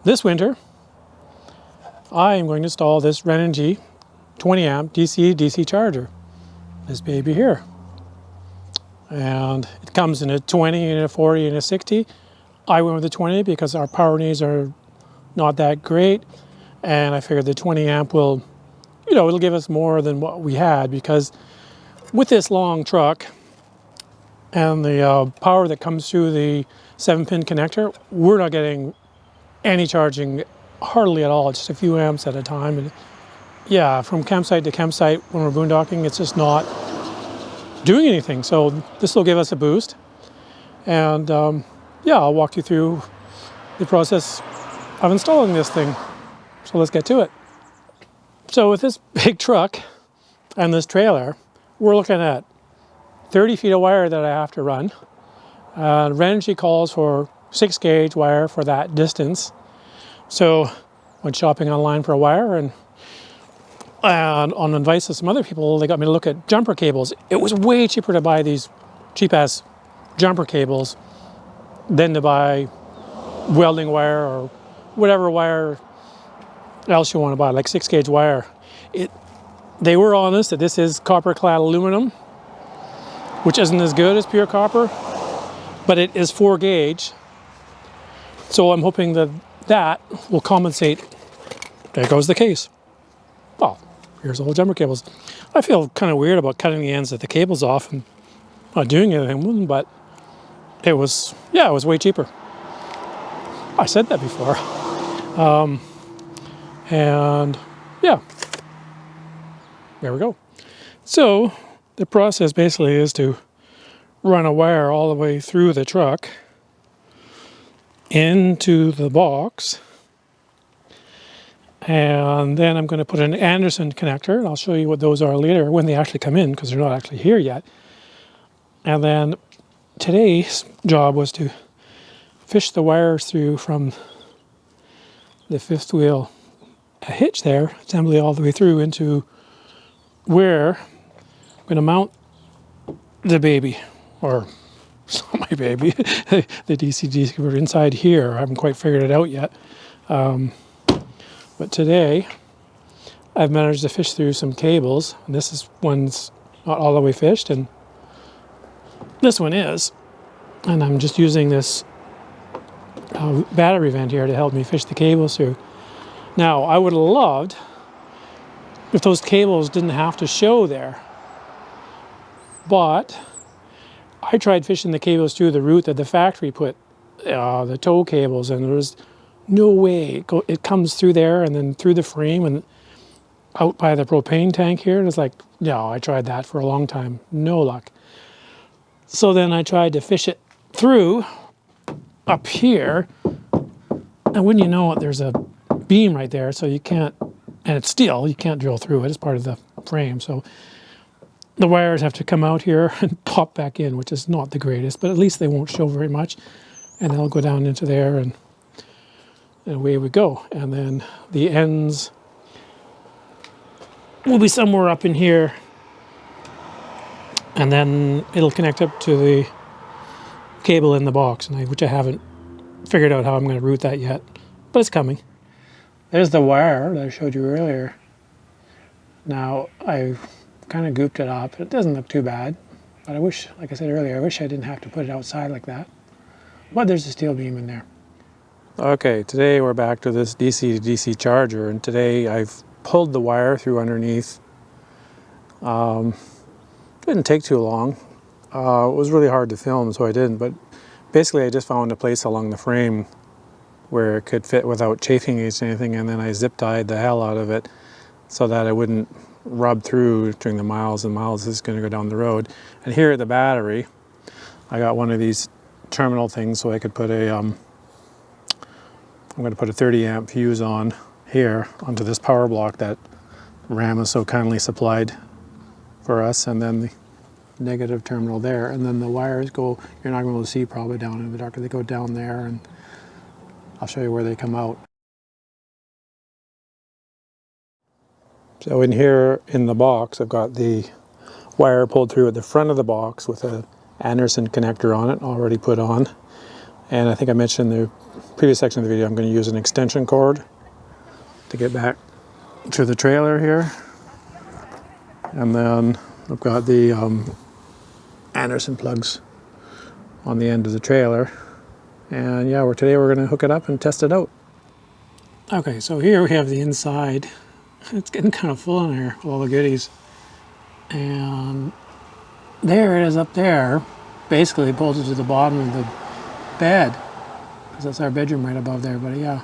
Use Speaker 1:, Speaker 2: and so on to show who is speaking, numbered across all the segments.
Speaker 1: this winter, I am going to install this Renogy 20 amp DC charger. This baby here. And it comes in a 20 and a 40 and a 60. I went with the 20 because our power needs are not that great. And I figured the 20 amp will, you know, it'll give us more than what we had, because with this long truck and the power that comes through the 7-pin connector, we're not getting any charging hardly at all, just a few amps at a time. And yeah, from campsite to campsite when we're boondocking, it's just not doing anything. So this will give us a boost. And yeah, I'll walk you through the process of installing this thing. So let's get to it. So with this big truck and this trailer, we're looking at 30 feet of wire that I have to run. Renogy calls for 6-gauge wire for that distance. So went shopping online for a wire, and on advice of some other people, they got me to look at jumper cables. It was way cheaper to buy these cheap-ass jumper cables than to buy welding wire or whatever wire else you want to buy, like 6-gauge wire. They were honest that this is copper-clad aluminum, which isn't as good as pure copper, but it is 4-gauge. So I'm hoping that that will compensate. There goes the case. Well, here's all the jumper cables. I feel kind of weird about cutting the ends of the cables off and not doing anything with them, but it was, yeah, it was way cheaper. I said that before. And yeah, there we go. So the process basically is to run a wire all the way through the truck into the box. And then I'm going to put an Anderson connector, and I'll show you what those are later when they actually come in, because they're not actually here yet. And then today's job was to fish the wires through from the fifth wheel hitch there, assembly all the way through into where I'm going to mount the baby, or it's not my baby, the DC converter inside here. I haven't quite figured it out yet. But today I've managed to fish through some cables, and one's not all the way fished, and this one is. And I'm just using this battery vent here to help me fish the cables through. Now, I would have loved if those cables didn't have to show there, but I tried fishing the cables through the route that the factory put the tow cables, and there was no way. It comes through there and then through the frame and out by the propane tank here. And it's like, no, I tried that for a long time. No luck. So then I tried to fish it through up here. And wouldn't you know it, there's a beam right there, so you can't, and it's steel, you can't drill through it. It's part of the frame. So the wires have to come out here and pop back in, which is not the greatest, but at least they won't show very much. And they'll go down into there, and away we go. And then the ends will be somewhere up in here, and then it'll connect up to the cable in the box, which I haven't figured out how I'm going to route that yet, but it's coming. There's the wire that I showed you earlier. Now I've kind of gooped it up. It doesn't look too bad, but I wish, like I said earlier, I wish I didn't have to put it outside like that. But there's a steel beam in there. Okay, today we're back to this DC to DC charger, and today I've pulled the wire through underneath. Didn't take too long. It was really hard to film, so I didn't, but basically I just found a place along the frame where it could fit without chafing against anything, and then I zip tied the hell out of it so that it wouldn't rub through during the miles and miles this is going to go down the road. And here at the battery, I got one of these terminal things so I could put a I'm going to put a 30 amp fuse on here onto this power block that RAM has so kindly supplied for us, and then the negative terminal there, and then the wires go, you're not going to be able to see probably down in the dark, they go down there, and I'll show you where they come out. So in here in the box, I've got the wire pulled through at the front of the box with an Anderson connector on it already put on. And I think I mentioned in the previous section of the video, I'm going to use an extension cord to get back to the trailer here. And then I've got the Anderson plugs on the end of the trailer. And yeah, today we're going to hook it up and test it out. Okay, so here we have the inside. It's getting kind of full in here with all the goodies. And there it is up there, basically bolted to the bottom of the bed, because that's our bedroom right above there. But yeah,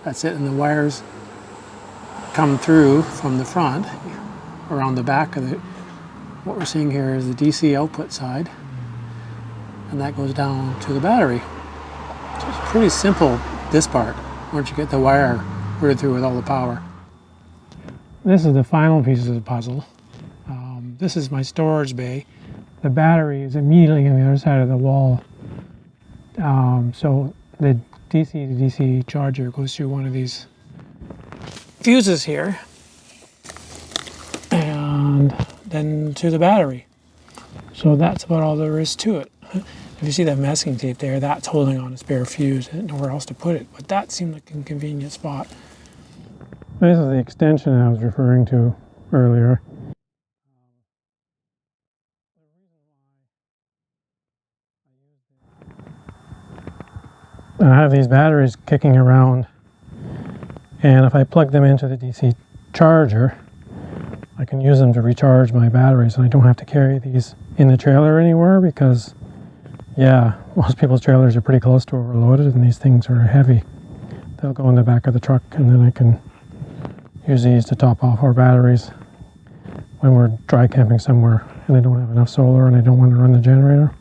Speaker 1: that's it. And the wires come through from the front around the back of it. What we're seeing here is the DC output side, and that goes down to the battery. So it's pretty simple, this part, once you get the wire routed through with all the power. This is the final piece of the puzzle. This is my storage bay. The battery is immediately on the other side of the wall. So the DC to DC charger goes through one of these fuses here, and then to the battery. So that's about all there is to it. If you see that masking tape there, that's holding on a spare fuse and nowhere else to put it. But that seemed like a convenient spot. This is the extension I was referring to earlier. I have these batteries kicking around, and if I plug them into the DC charger, I can use them to recharge my batteries, and I don't have to carry these in the trailer anywhere because, yeah, most people's trailers are pretty close to overloaded, and these things are heavy. They'll go in the back of the truck, and then I can use these to top off our batteries when we're dry camping somewhere and I don't have enough solar and I don't want to run the generator.